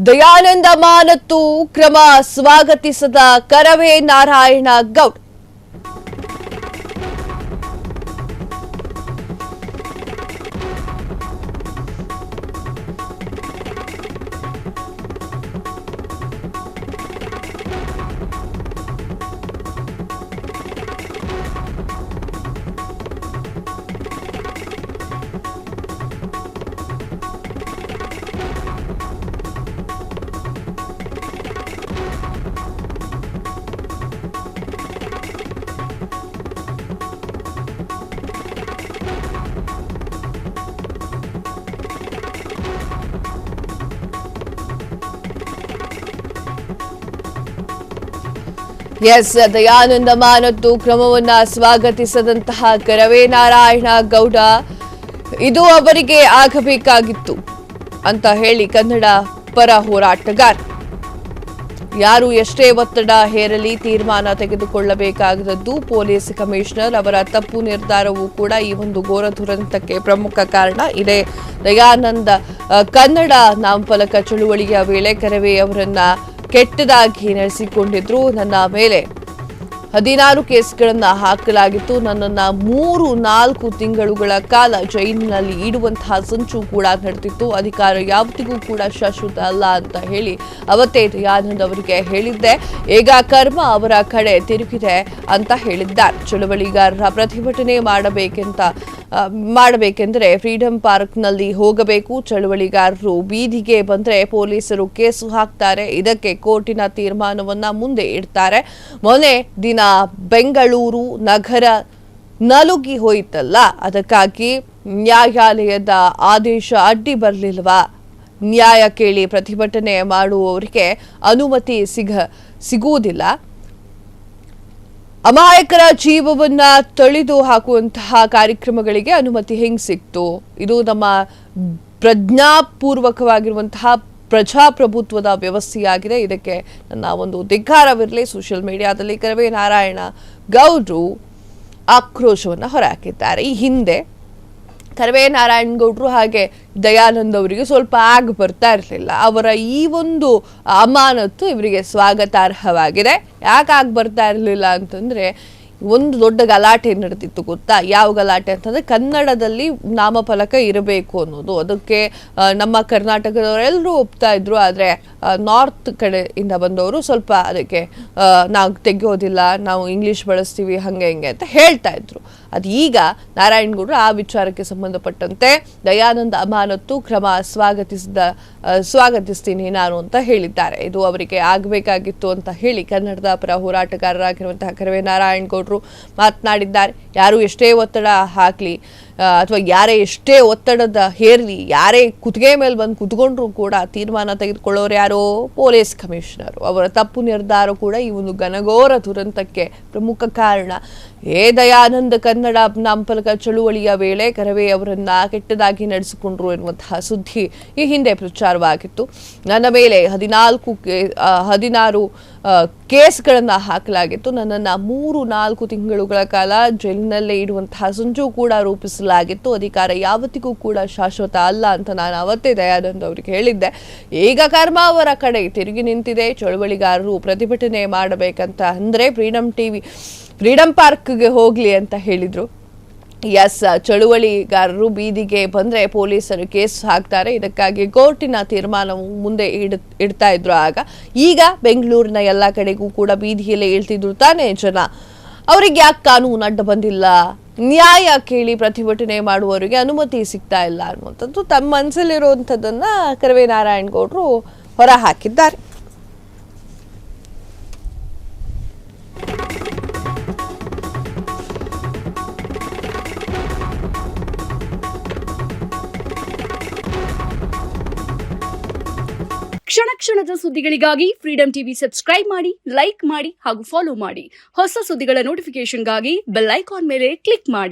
ದಯಾನಂದ ಅಮಾನತು ಕ್ರಮ ಸ್ವಾಗತಿಸಿದ ಕರವೇ ನಾರಾಯಣ ಗೌಡ. ದಯಾನಂದ ಅಮಾನತು ಕ್ರಮವನ್ನ ಸ್ವಾಗತಿಸಿದಂತಹ ಕರವೇ ನಾರಾಯಣ ಗೌಡ, ಇದು ಅವರಿಗೆ ಆಗಬೇಕಾಗಿತ್ತು ಅಂತ ಹೇಳಿ ಕನ್ನಡ ಪರ ಹೋರಾಟಗಾರ. ಯಾರು ಎಷ್ಟೇ ಒತ್ತಡ ಹೇರಲಿ ತೀರ್ಮಾನ ತೆಗೆದುಕೊಳ್ಳಬೇಕಾದದ್ದು ಪೊಲೀಸ್ ಕಮಿಷನರ್ ಅವರ ತಪ್ಪು ನಿರ್ಧಾರವೂ ಕೂಡ ಈ ಒಂದು ಘೋರ ದುರಂತಕ್ಕೆ ಪ್ರಮುಖ ಕಾರಣ. ಇದೇ ದಯಾನಂದ ಕನ್ನಡ ನಾಮಫಲಕ ಚಳುವಳಿಯ ವೇಳೆ ಕರವೇ ಅವರನ್ನ ಕೆಟ್ಟದಾಗಿ ನಡೆಸಿಕೊಂಡಿದ್ರು. ನನ್ನ ಮೇಲೆ 16 ಕೇಸ್ಗಳನ್ನ ಹಾಕಲಾಗಿತ್ತು. ನನ್ನನ್ನ 3-4 ತಿಂಗಳುಗಳ ಕಾಲ ಜೈಲಿನಲ್ಲಿ ಇಡುವಂತಹ ಸಂಚು ಕೂಡ ನಡೆದಿತ್ತು. ಅಧಿಕಾರ ಯಾವತ್ತಿಗೂ ಕೂಡ ಶಾಶ್ವತ ಅಲ್ಲ ಅಂತ ಹೇಳಿ ಅವತ್ತೇ ದಯಾನಂದ್ ಅವರಿಗೆ ಹೇಳಿದ್ದೆ. ಈಗ ಕರ್ಮ ಅವರ ಕಡೆ ತಿರುಗಿದೆ ಅಂತ ಹೇಳಿದ್ದಾರೆ. ಚಳವಳಿಗಾರರ ಪ್ರತಿಭಟನೆ ಮಾಡಬೇಕೆಂದರೆ ಫ್ರೀಡಂ ಪಾರ್ಕ್ನಲ್ಲಿ ಹೋಗಬೇಕು. ಚಳವಳಿಗಾರರು ಬೀದಿಗೆ ಬಂದ್ರೆ ಪೊಲೀಸರು ಕೇಸು ಹಾಕ್ತಾರೆ. ಇದಕ್ಕೆ ಕೋರ್ಟಿನ ತೀರ್ಮಾನವನ್ನ ಮುಂದೆ ಇಡ್ತಾರೆ. ಮೊನ್ನೆ ದಿನ ಬೆಂಗಳೂರು ನಗರ ನಲುಗಿ ಹೋಯಿತಲ್ಲ, ಅದಕ್ಕಾಗಿ ನ್ಯಾಯಾಲಯದ ಆದೇಶ ಅಡ್ಡಿ ಬರಲಿಲ್ವಾ? ನ್ಯಾಯ ಕೇಳಿ ಪ್ರತಿಭಟನೆ ಮಾಡುವವರಿಗೆ ಅನುಮತಿ ಸಿಗುವುದಿಲ್ಲ. ಅಮಾಯಕರ ಜೀವವನ್ನ ತೊಳೆದು ಹಾಕುವಂತಹ ಕಾರ್ಯಕ್ರಮಗಳಿಗೆ ಅನುಮತಿ ಹೆಂಗ್ ಸಿಕ್ತು? ಇದು ನಮ್ಮ ಪ್ರಜ್ಞಾಪೂರ್ವಕವಾಗಿರುವಂತಹ ಪ್ರಜಾಪ್ರಭುತ್ವದ ವ್ಯವಸ್ಥೆಯಾಗಿದೆ. ಇದಕ್ಕೆ ನನ್ನ ಒಂದು ಧಿಕ್ಕಾರವಿರಲಿ. ಸೋಷಿಯಲ್ ಮೀಡಿಯಾದಲ್ಲಿ ಕರವೇ ನಾರಾಯಣ ಗೌಡ್ರು ಆಕ್ರೋಶವನ್ನು ಹೊರಹಾಕಿದ್ದಾರೆ. ಈ ಹಿಂದೆ ಕರವೇ ನಾರಾಯಣ ಗೌಡ್ರು ಹಾಗೆ ದಯಾನಂದ್ ಅವರಿಗೆ ಸ್ವಲ್ಪ ಆಗ ಬರ್ತಾ ಇರಲಿಲ್ಲ. ಅವರ ಈ ಒಂದು ಅಮಾನತು ಇವರಿಗೆ ಸ್ವಾಗತಾರ್ಹವಾಗಿದೆ. ಯಾಕೆ ಆಗ ಬರ್ತಾ ಇರಲಿಲ್ಲ ಅಂತಂದ್ರೆ ಒಂದು ದೊಡ್ಡ ಗಲಾಟೆ ನಡೆದಿತ್ತು ಗೊತ್ತಾ? ಯಾವ ಗಲಾಟೆ ಅಂತಂದ್ರೆ ಕನ್ನಡದಲ್ಲಿ ನಾಮಫಲಕ ಇರಬೇಕು ಅನ್ನೋದು. ಅದಕ್ಕೆ ನಮ್ಮ ಕರ್ನಾಟಕದವರೆಲ್ಲರೂ ಒಪ್ತಾ ಇದ್ರು. ಆದರೆ ನಾರ್ತ್ ಕಡೆಯಿಂದ ಬಂದವರು ಸ್ವಲ್ಪ ಅದಕ್ಕೆ ನಾವು ತೆಗೆಯೋದಿಲ್ಲ, ನಾವು ಇಂಗ್ಲಿಷ್ ಬಳಸ್ತೀವಿ, ಹಂಗೆ ಹಿಂಗೆ ಅಂತ ಹೇಳ್ತಾ ಇದ್ರು. ಅದು ಈಗ ನಾರಾಯಣಗೌಡರು ಆ ವಿಚಾರಕ್ಕೆ ಸಂಬಂಧಪಟ್ಟಂತೆ ದಯಾನಂದ ಅಮಾನತು ಕ್ರಮ ಸ್ವಾಗತಿಸ್ತೀನಿ ನಾನು ಅಂತ ಹೇಳಿದ್ದಾರೆ. ಇದು ಅವರಿಗೆ ಆಗಬೇಕಾಗಿತ್ತು ಅಂತ ಹೇಳಿ ಕನ್ನಡದ ಪರ ಹೋರಾಟಗಾರರಾಗಿರುವಂತಹ ಕರವೇ ನಾರಾಯಣಗೌಡರು ಮಾತನಾಡಿದ್ದಾರೆ. ಯಾರು ಎಷ್ಟೇ ಒತ್ತಡ ಹಾಕಲಿ ಅಥವಾ ಯಾರೇ ಎಷ್ಟೇ ಒತ್ತಡದ ಹೇರಲಿ, ಯಾರೇ ಕುತ್ತಿಗೆ ಮೇಲೆ ಬಂದು ಕುತ್ಕೊಂಡ್ರು ಕೂಡ ತೀರ್ಮಾನ ತೆಗೆದುಕೊಳ್ಳೋರು ಯಾರೋ ಪೊಲೀಸ್ ಕಮಿಷನರ್. ಅವರ ತಪ್ಪು ನಿರ್ಧಾರ ಕೂಡ ಈ ಒಂದು ಘನಘೋರ ದುರಂತಕ್ಕೆ ಪ್ರಮುಖ ಕಾರಣ. ದಯಾನಂದ ಕನ್ನಡ ನಾಮಫಲಕ ಚಳುವಳಿಯ ವೇಳೆ ಕರವೇ ಅವರನ್ನ ಕೆಟ್ಟದಾಗಿ ನಡೆಸಿಕೊಂಡ್ರು ಎನ್ನುವಂತಹ ಸುದ್ದಿ ಈ ಹಿಂದೆ ಪ್ರಚಾರವಾಗಿತ್ತು. ನನ್ನ ಮೇಲೆ 16 ಕೇಸ್ಗಳನ್ನ ಹಾಕಲಾಗಿತ್ತು. ನನ್ನನ್ನು 3-4 ತಿಂಗಳುಗಳ ಕಾಲ ಜೈಲಿನಲ್ಲೇ ಇಡುವಂತಹ ಸಂಚು ಕೂಡ ರೂಪಿಸಲಾಗಿತ್ತು. ಅಧಿಕಾರ ಯಾವತ್ತಿಗೂ ಕೂಡ ಶಾಶ್ವತ ಅಲ್ಲ ಅಂತ ನಾನು ಅವತ್ತೇ ದಯಾನಂದ್ ಅವರಿಗೆ ಹೇಳಿದ್ದೆ. ಈಗ ಕರ್ಮ ಅವರ ಕಡೆ ತಿರುಗಿ ನಿಂತಿದೆ. ಚಳವಳಿಗಾರರು ಪ್ರತಿಭಟನೆ ಮಾಡಬೇಕಂತ ಅಂದ್ರೆ ಫ್ರೀಡಂ ಪಾರ್ಕ್ಗೆ ಹೋಗ್ಲಿ ಅಂತ ಹೇಳಿದ್ರು. ಚಳುವಳಿಗಾರರು ಬೀದಿಗೆ ಬಂದ್ರೆ ಪೊಲೀಸರು ಕೇಸ್ ಹಾಕ್ತಾರೆ. ಇದಕ್ಕಾಗಿ ಕೋರ್ಟಿನ ತೀರ್ಮಾನವು ಮುಂದೆ ಇಡ್ತಾ ಇದ್ರು. ಈಗ ಬೆಂಗಳೂರಿನ ಎಲ್ಲ ಕಡೆಗೂ ಕೂಡ ಬೀದಿಯಲ್ಲೇ ಇಳ್ತಿದ್ರು ತಾನೇ ಜನ. ಅವ್ರಿಗೆ ಯಾಕೆ ಕಾನೂನು ಅಡ್ಡ ಬಂದಿಲ್ಲ? ನ್ಯಾಯ ಕೇಳಿ ಪ್ರತಿಭಟನೆ ಮಾಡುವವರಿಗೆ ಅನುಮತಿ ಸಿಗ್ತಾ ಇಲ್ಲ ಅನ್ನುವಂಥದ್ದು ತಮ್ಮ ಮನಸ್ಸಲ್ಲಿರುವಂಥದ್ದನ್ನ ಕರವೇ ನಾರಾಯಣ ಗೌಡರು ಹೊರ ಹಾಕಿದ್ದಾರೆ. ಕ್ಷಣ ಕ್ಷಣದ ಸುದ್ದಿಗಳಿಗಾಗಿ ಫ್ರೀಡಂ ಟಿವಿ ಸಬ್ಸ್ಕ್ರೈಬ್ ಮಾಡಿ, ಲೈಕ್ ಮಾಡಿ ಹಾಗೂ ಫಾಲೋ ಮಾಡಿ. ಹೊಸ ಸುದ್ದಿಗಳ ನೋಟಿಫಿಕೇಶನ್ಗಾಗಿ ಬೆಲ್ ಐಕಾನ್ ಮೇಲೆ ಕ್ಲಿಕ್ ಮಾಡಿ.